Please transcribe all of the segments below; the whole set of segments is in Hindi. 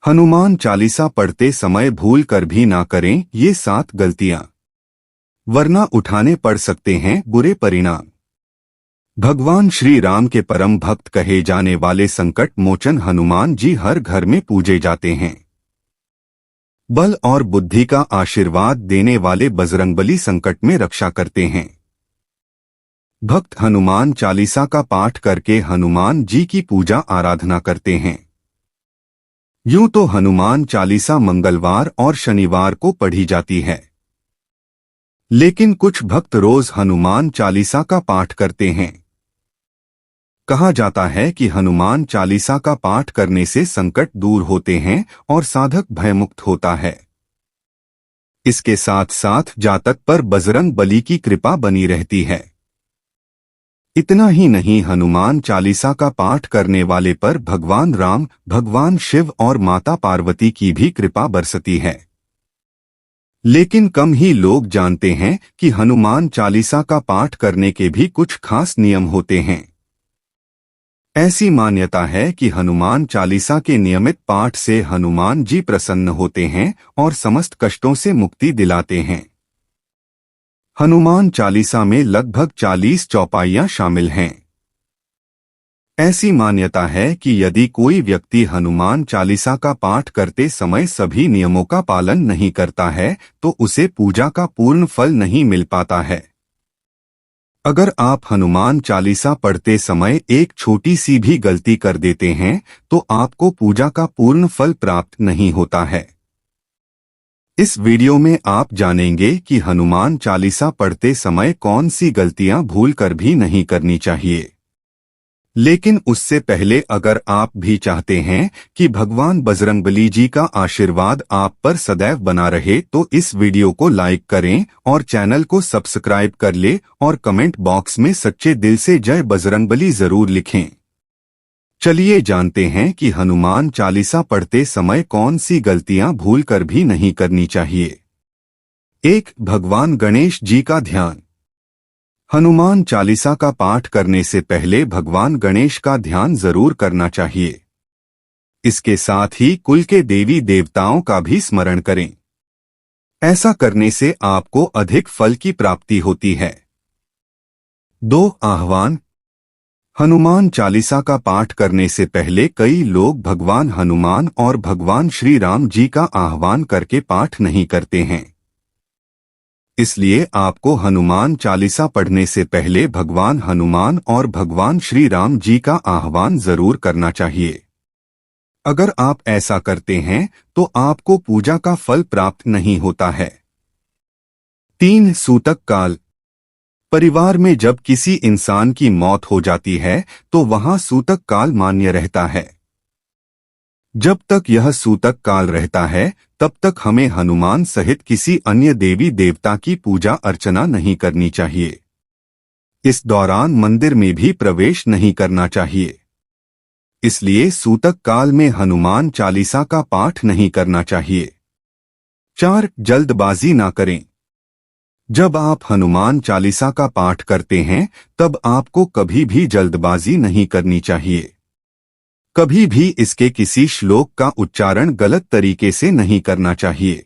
हनुमान चालीसा पढ़ते समय भूल कर भी ना करें ये 7 गलतियां, वरना उठाने पड़ सकते हैं बुरे परिणाम। भगवान श्री राम के परम भक्त कहे जाने वाले संकट मोचन हनुमान जी हर घर में पूजे जाते हैं। बल और बुद्धि का आशीर्वाद देने वाले बजरंगबली संकट में रक्षा करते हैं। भक्त हनुमान चालीसा का पाठ करके हनुमान जी की पूजा आराधना करते हैं। यूं तो हनुमान चालीसा मंगलवार और शनिवार को पढ़ी जाती है, लेकिन कुछ भक्त रोज हनुमान चालीसा का पाठ करते हैं। कहा जाता है कि हनुमान चालीसा का पाठ करने से संकट दूर होते हैं और साधक भयमुक्त होता है। इसके साथ साथ जातक पर बजरंग बली की कृपा बनी रहती है। इतना ही नहीं, हनुमान चालीसा का पाठ करने वाले पर भगवान राम, भगवान शिव और माता पार्वती की भी कृपा बरसती है। लेकिन कम ही लोग जानते हैं कि हनुमान चालीसा का पाठ करने के भी कुछ खास नियम होते हैं। ऐसी मान्यता है कि हनुमान चालीसा के नियमित पाठ से हनुमान जी प्रसन्न होते हैं और समस्त कष्टों से मुक्ति दिलाते हैं। हनुमान चालीसा में लगभग 40 चौपाइयां शामिल हैं। ऐसी मान्यता है कि यदि कोई व्यक्ति हनुमान चालीसा का पाठ करते समय सभी नियमों का पालन नहीं करता है तो उसे पूजा का पूर्ण फल नहीं मिल पाता है। अगर आप हनुमान चालीसा पढ़ते समय एक छोटी सी भी गलती कर देते हैं तो आपको पूजा का पूर्ण फल प्राप्त नहीं होता है। इस वीडियो में आप जानेंगे कि हनुमान चालीसा पढ़ते समय कौन सी गलतियां भूलकर भी नहीं करनी चाहिए। लेकिन उससे पहले अगर आप भी चाहते हैं कि भगवान बजरंगबली जी का आशीर्वाद आप पर सदैव बना रहे तो इस वीडियो को लाइक करें और चैनल को सब्सक्राइब कर ले और कमेंट बॉक्स में सच्चे दिल से जय बजरंगबली जरूर लिखें। चलिए जानते हैं कि हनुमान चालीसा पढ़ते समय कौन सी गलतियां भूलकर भी नहीं करनी चाहिए। 1. भगवान गणेश जी का ध्यान। हनुमान चालीसा का पाठ करने से पहले भगवान गणेश का ध्यान जरूर करना चाहिए। इसके साथ ही कुल के देवी देवताओं का भी स्मरण करें। ऐसा करने से आपको अधिक फल की प्राप्ति होती है। 2. आह्वान। हनुमान चालीसा का पाठ करने से पहले कई लोग भगवान हनुमान और भगवान श्री राम जी का आह्वान करके पाठ नहीं करते हैं। इसलिए आपको हनुमान चालीसा पढ़ने से पहले भगवान हनुमान और भगवान श्री राम जी का आह्वान जरूर करना चाहिए। अगर आप ऐसा करते हैं तो आपको पूजा का फल प्राप्त नहीं होता है। 3. सूतक काल। परिवार में जब किसी इंसान की मौत हो जाती है तो वहां सूतक काल मान्य रहता है। जब तक यह सूतक काल रहता है तब तक हमें हनुमान सहित किसी अन्य देवी देवता की पूजा अर्चना नहीं करनी चाहिए। इस दौरान मंदिर में भी प्रवेश नहीं करना चाहिए। इसलिए सूतक काल में हनुमान चालीसा का पाठ नहीं करना चाहिए। 4. जल्दबाजी ना करें। जब आप हनुमान चालीसा का पाठ करते हैं तब आपको कभी भी जल्दबाजी नहीं करनी चाहिए। कभी भी इसके किसी श्लोक का उच्चारण गलत तरीके से नहीं करना चाहिए।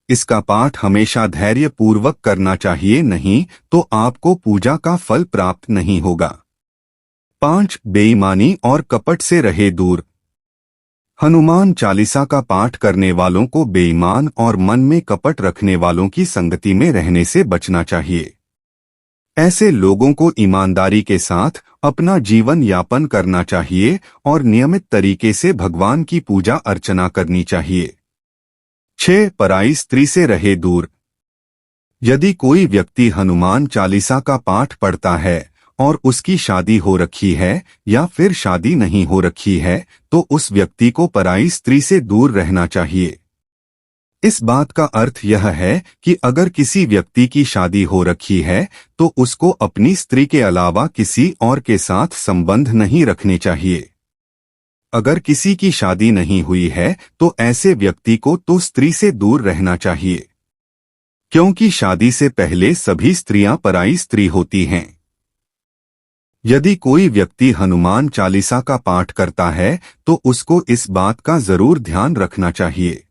इसका पाठ हमेशा धैर्य पूर्वक करना चाहिए, नहीं तो आपको पूजा का फल प्राप्त नहीं होगा। 5. बेईमानी और कपट से रहे दूर। हनुमान चालीसा का पाठ करने वालों को बेईमान और मन में कपट रखने वालों की संगति में रहने से बचना चाहिए। ऐसे लोगों को ईमानदारी के साथ अपना जीवन यापन करना चाहिए और नियमित तरीके से भगवान की पूजा अर्चना करनी चाहिए। 6. पराई स्त्री से रहे दूर। यदि कोई व्यक्ति हनुमान चालीसा का पाठ पढ़ता है और उसकी शादी हो रखी है या फिर शादी नहीं हो रखी है तो उस व्यक्ति को पराई स्त्री से दूर रहना चाहिए। इस बात का अर्थ यह है कि अगर किसी व्यक्ति की शादी हो रखी है तो उसको अपनी स्त्री के अलावा किसी और के साथ संबंध नहीं रखने चाहिए। अगर किसी की शादी नहीं हुई है तो ऐसे व्यक्ति को तो स्त्री से दूर रहना चाहिए, क्योंकि शादी से पहले सभी स्त्रियां पराई स्त्री होती हैं। यदि कोई व्यक्ति हनुमान चालीसा का पाठ करता है तो उसको इस बात का जरूर ध्यान रखना चाहिए।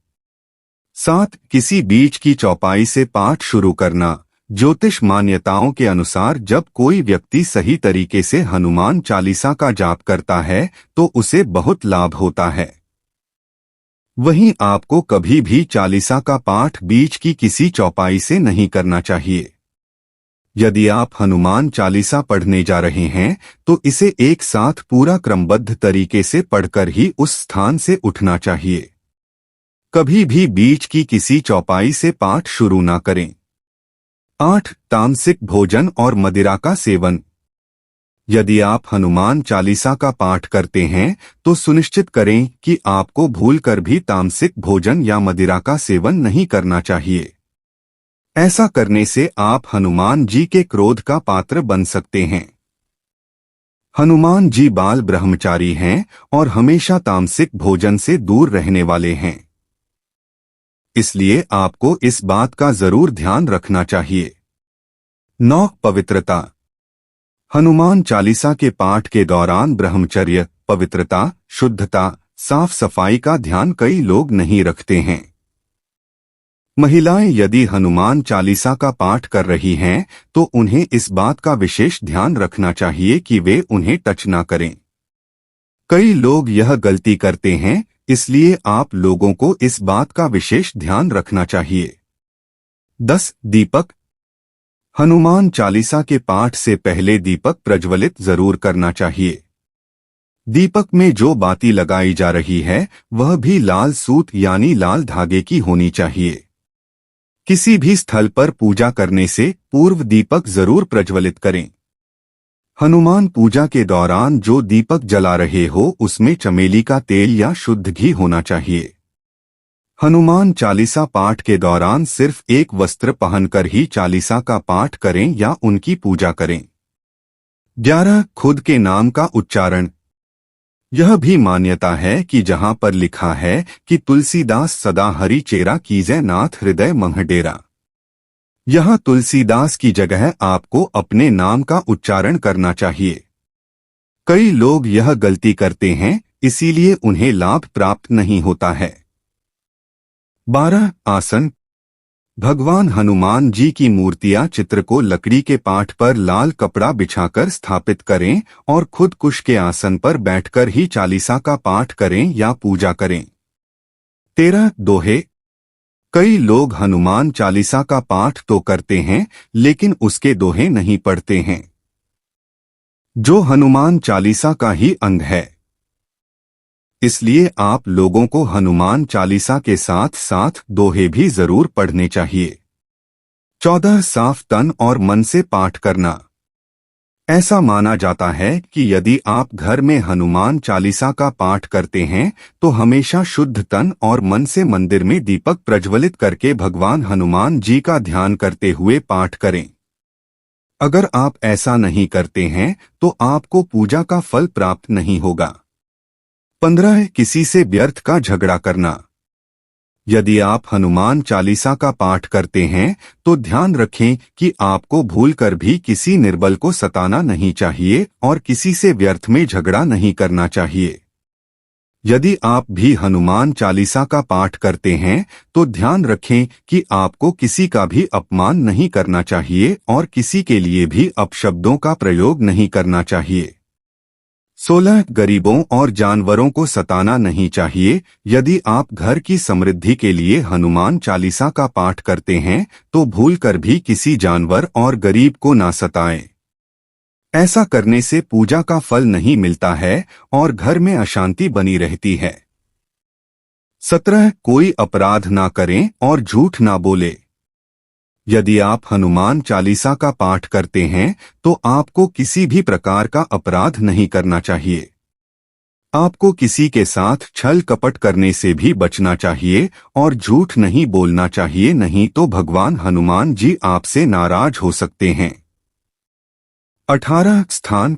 7 किसी बीच की चौपाई से पाठ शुरू करना। ज्योतिष मान्यताओं के अनुसार जब कोई व्यक्ति सही तरीके से हनुमान चालीसा का जाप करता है तो उसे बहुत लाभ होता है। वहीं आपको कभी भी चालीसा का पाठ बीच की किसी चौपाई से नहीं करना चाहिए। यदि आप हनुमान चालीसा पढ़ने जा रहे हैं तो इसे एक साथ पूरा क्रमबद्ध तरीके से पढ़कर ही उस स्थान से उठना चाहिए। कभी भी बीच की किसी चौपाई से पाठ शुरू ना करें। 8 तामसिक भोजन और मदिरा का सेवन। यदि आप हनुमान चालीसा का पाठ करते हैं तो सुनिश्चित करें कि आपको भूलकर भी तामसिक भोजन या मदिरा का सेवन नहीं करना चाहिए। ऐसा करने से आप हनुमान जी के क्रोध का पात्र बन सकते हैं। हनुमान जी बाल ब्रह्मचारी हैं और हमेशा तामसिक भोजन से दूर रहने वाले हैं। इसलिए आपको इस बात का जरूर ध्यान रखना चाहिए। 9 पवित्रता। हनुमान चालीसा के पाठ के दौरान ब्रह्मचर्य, पवित्रता, शुद्धता, साफ सफाई का ध्यान कई लोग नहीं रखते हैं। महिलाएं यदि हनुमान चालीसा का पाठ कर रही हैं तो उन्हें इस बात का विशेष ध्यान रखना चाहिए कि वे उन्हें टच ना करें। कई लोग यह गलती करते हैं, इसलिए आप लोगों को इस बात का विशेष ध्यान रखना चाहिए। 10 दीपक। हनुमान चालीसा के पाठ से पहले दीपक प्रज्वलित जरूर करना चाहिए। दीपक में जो बाती लगाई जा रही है वह भी लाल सूत यानी लाल धागे की होनी चाहिए। किसी भी स्थल पर पूजा करने से पूर्व दीपक जरूर प्रज्वलित करें। हनुमान पूजा के दौरान जो दीपक जला रहे हो उसमें चमेली का तेल या शुद्ध घी होना चाहिए। हनुमान चालीसा पाठ के दौरान सिर्फ एक वस्त्र पहनकर ही चालीसा का पाठ करें या उनकी पूजा करें। 11 खुद के नाम का उच्चारण। यह भी मान्यता है कि जहां पर लिखा है कि तुलसीदास सदा हरि चेरा कीजय नाथ हृदय मंह डेरा, यहां तुलसीदास की जगह आपको अपने नाम का उच्चारण करना चाहिए। कई लोग यह गलती करते हैं, इसीलिए उन्हें लाभ प्राप्त नहीं होता है। 12 आसन। भगवान हनुमान जी की मूर्तियां चित्र को लकड़ी के पाठ पर लाल कपड़ा बिछाकर स्थापित करें और खुद कुश के आसन पर बैठकर ही चालीसा का पाठ करें या पूजा करें। 13 दोहे। कई लोग हनुमान चालीसा का पाठ तो करते हैं लेकिन उसके दोहे नहीं पढ़ते हैं, जो हनुमान चालीसा का ही अंग है। इसलिए आप लोगों को हनुमान चालीसा के साथ साथ दोहे भी जरूर पढ़ने चाहिए। 14 साफ तन और मन से पाठ करना। ऐसा माना जाता है कि यदि आप घर में हनुमान चालीसा का पाठ करते हैं तो हमेशा शुद्ध तन और मन से मंदिर में दीपक प्रज्वलित करके भगवान हनुमान जी का ध्यान करते हुए पाठ करें। अगर आप ऐसा नहीं करते हैं तो आपको पूजा का फल प्राप्त नहीं होगा। 15 किसी से व्यर्थ का झगड़ा करना। यदि आप हनुमान चालीसा का पाठ करते हैं तो ध्यान रखें कि आपको भूलकर भी किसी निर्बल को सताना नहीं चाहिए और किसी से व्यर्थ में झगड़ा नहीं करना चाहिए। यदि आप भी हनुमान चालीसा का पाठ करते हैं तो ध्यान रखें कि आपको किसी का भी अपमान नहीं करना चाहिए और किसी के लिए भी अपशब्दों का प्रयोग नहीं करना चाहिए। 16 गरीबों और जानवरों को सताना नहीं चाहिए। यदि आप घर की समृद्धि के लिए हनुमान चालीसा का पाठ करते हैं तो भूलकर भी किसी जानवर और गरीब को ना सताएं। ऐसा करने से पूजा का फल नहीं मिलता है और घर में अशांति बनी रहती है। 17 कोई अपराध ना करें और झूठ ना बोले। यदि आप हनुमान चालीसा का पाठ करते हैं तो आपको किसी भी प्रकार का अपराध नहीं करना चाहिए। आपको किसी के साथ छल कपट करने से भी बचना चाहिए और झूठ नहीं बोलना चाहिए, नहीं तो भगवान हनुमान जी आपसे नाराज हो सकते हैं। 18 स्थान।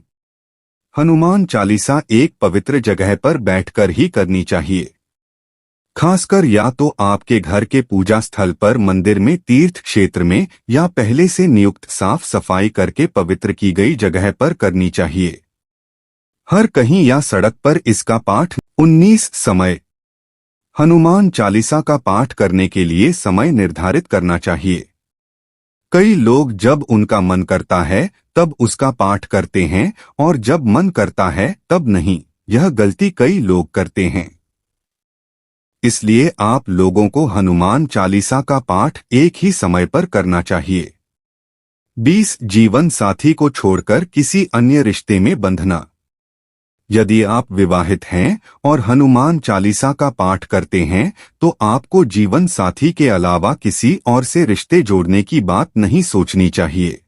हनुमान चालीसा एक पवित्र जगह पर बैठकर ही करनी चाहिए। खासकर या तो आपके घर के पूजा स्थल पर, मंदिर में, तीर्थ क्षेत्र में या पहले से नियुक्त साफ सफाई करके पवित्र की गई जगह पर करनी चाहिए। हर कहीं या सड़क पर इसका पाठ 19 समय। हनुमान चालीसा का पाठ करने के लिए समय निर्धारित करना चाहिए। कई लोग जब उनका मन करता है तब उसका पाठ करते हैं और जब मन करता है तब नहीं। यह गलती कई लोग करते हैं। इसलिए आप लोगों को हनुमान चालीसा का पाठ एक ही समय पर करना चाहिए। 20 जीवन साथी को छोड़कर किसी अन्य रिश्ते में बंधना। यदि आप विवाहित हैं और हनुमान चालीसा का पाठ करते हैं तो आपको जीवन साथी के अलावा किसी और से रिश्ते जोड़ने की बात नहीं सोचनी चाहिए।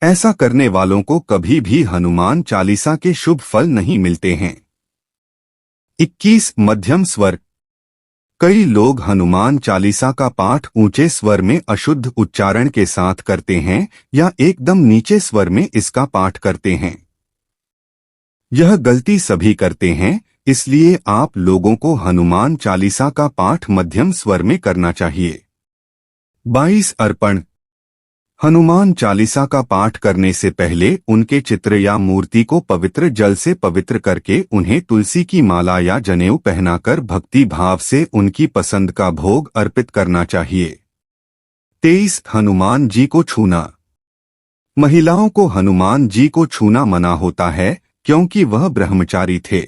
ऐसा करने वालों को कभी भी हनुमान चालीसा के शुभ फल नहीं मिलते हैं। 21 मध्यम स्वर। कई लोग हनुमान चालीसा का पाठ ऊंचे स्वर में अशुद्ध उच्चारण के साथ करते हैं या एकदम नीचे स्वर में इसका पाठ करते हैं। यह गलती सभी करते हैं, इसलिए आप लोगों को हनुमान चालीसा का पाठ मध्यम स्वर में करना चाहिए। 22 अर्पण। हनुमान चालीसा का पाठ करने से पहले उनके चित्र या मूर्ति को पवित्र जल से पवित्र करके उन्हें तुलसी की माला या जनेऊ पहनाकर भक्ति भाव से उनकी पसंद का भोग अर्पित करना चाहिए। 23 हनुमान जी को छूना। महिलाओं को हनुमान जी को छूना मना होता है क्योंकि वह ब्रह्मचारी थे।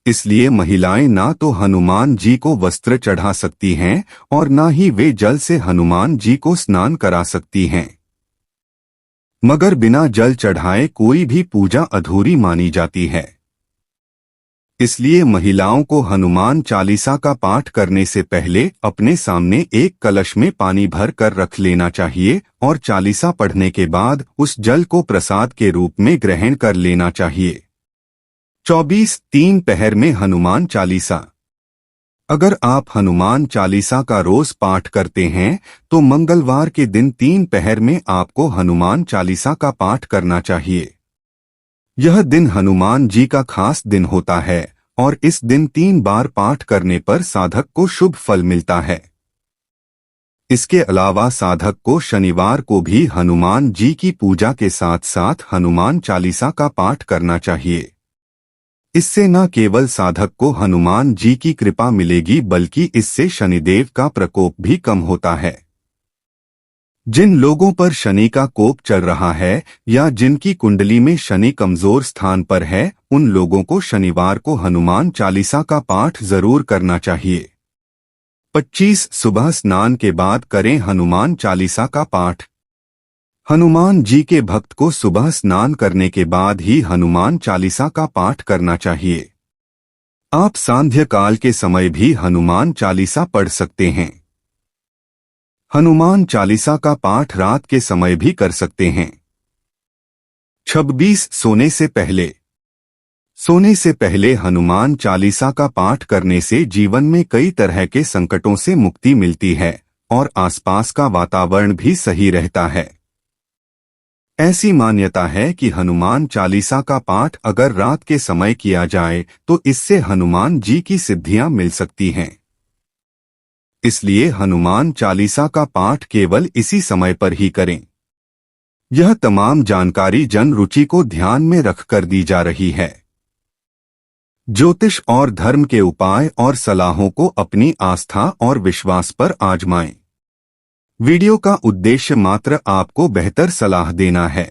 इसलिए महिलाएं ना तो हनुमान जी को वस्त्र चढ़ा सकती हैं और ना ही वे जल से हनुमान जी को स्नान करा सकती हैं। मगर बिना जल चढ़ाए कोई भी पूजा अधूरी मानी जाती है। इसलिए महिलाओं को हनुमान चालीसा का पाठ करने से पहले अपने सामने एक कलश में पानी भर कर रख लेना चाहिए और चालीसा पढ़ने के बाद उस जल को प्रसाद के रूप में ग्रहण कर लेना चाहिए। 24 3 पहर में हनुमान चालीसा। अगर आप हनुमान चालीसा का रोज पाठ करते हैं तो मंगलवार के दिन 3 पहर में आपको हनुमान चालीसा का पाठ करना चाहिए। यह दिन हनुमान जी का खास दिन होता है और इस दिन 3 बार पाठ करने पर साधक को शुभ फल मिलता है। इसके अलावा साधक को शनिवार को भी हनुमान जी की पूजा के साथ साथ हनुमान चालीसा का पाठ करना चाहिए। इससे न केवल साधक को हनुमान जी की कृपा मिलेगी बल्कि इससे शनिदेव का प्रकोप भी कम होता है। जिन लोगों पर शनि का कोप चल रहा है या जिनकी कुंडली में शनि कमजोर स्थान पर है, उन लोगों को शनिवार को हनुमान चालीसा का पाठ जरूर करना चाहिए। 25 सुबह स्नान के बाद करें हनुमान चालीसा का पाठ। हनुमान जी के भक्त को सुबह स्नान करने के बाद ही हनुमान चालीसा का पाठ करना चाहिए। आप सांध्य काल के समय भी हनुमान चालीसा पढ़ सकते हैं। हनुमान चालीसा का पाठ रात के समय भी कर सकते हैं। 26 सोने से पहले। सोने से पहले हनुमान चालीसा का पाठ करने से जीवन में कई तरह के संकटों से मुक्ति मिलती है और आसपास का वातावरण भी सही रहता है। ऐसी मान्यता है कि हनुमान चालीसा का पाठ अगर रात के समय किया जाए तो इससे हनुमान जी की सिद्धियां मिल सकती हैं। इसलिए हनुमान चालीसा का पाठ केवल इसी समय पर ही करें। यह तमाम जानकारी जन रुचि को ध्यान में रखकर दी जा रही है। ज्योतिष और धर्म के उपाय और सलाहों को अपनी आस्था और विश्वास पर आजमाएं। वीडियो का उद्देश्य मात्र आपको बेहतर सलाह देना है।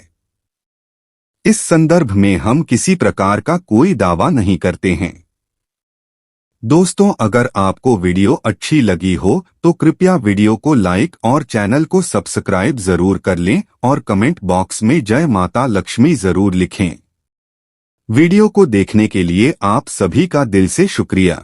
इस संदर्भ में हम किसी प्रकार का कोई दावा नहीं करते हैं। दोस्तों, अगर आपको वीडियो अच्छी लगी हो तो कृपया वीडियो को लाइक और चैनल को सब्सक्राइब जरूर कर लें और कमेंट बॉक्स में जय माता लक्ष्मी जरूर लिखें। वीडियो को देखने के लिए आप सभी का दिल से शुक्रिया।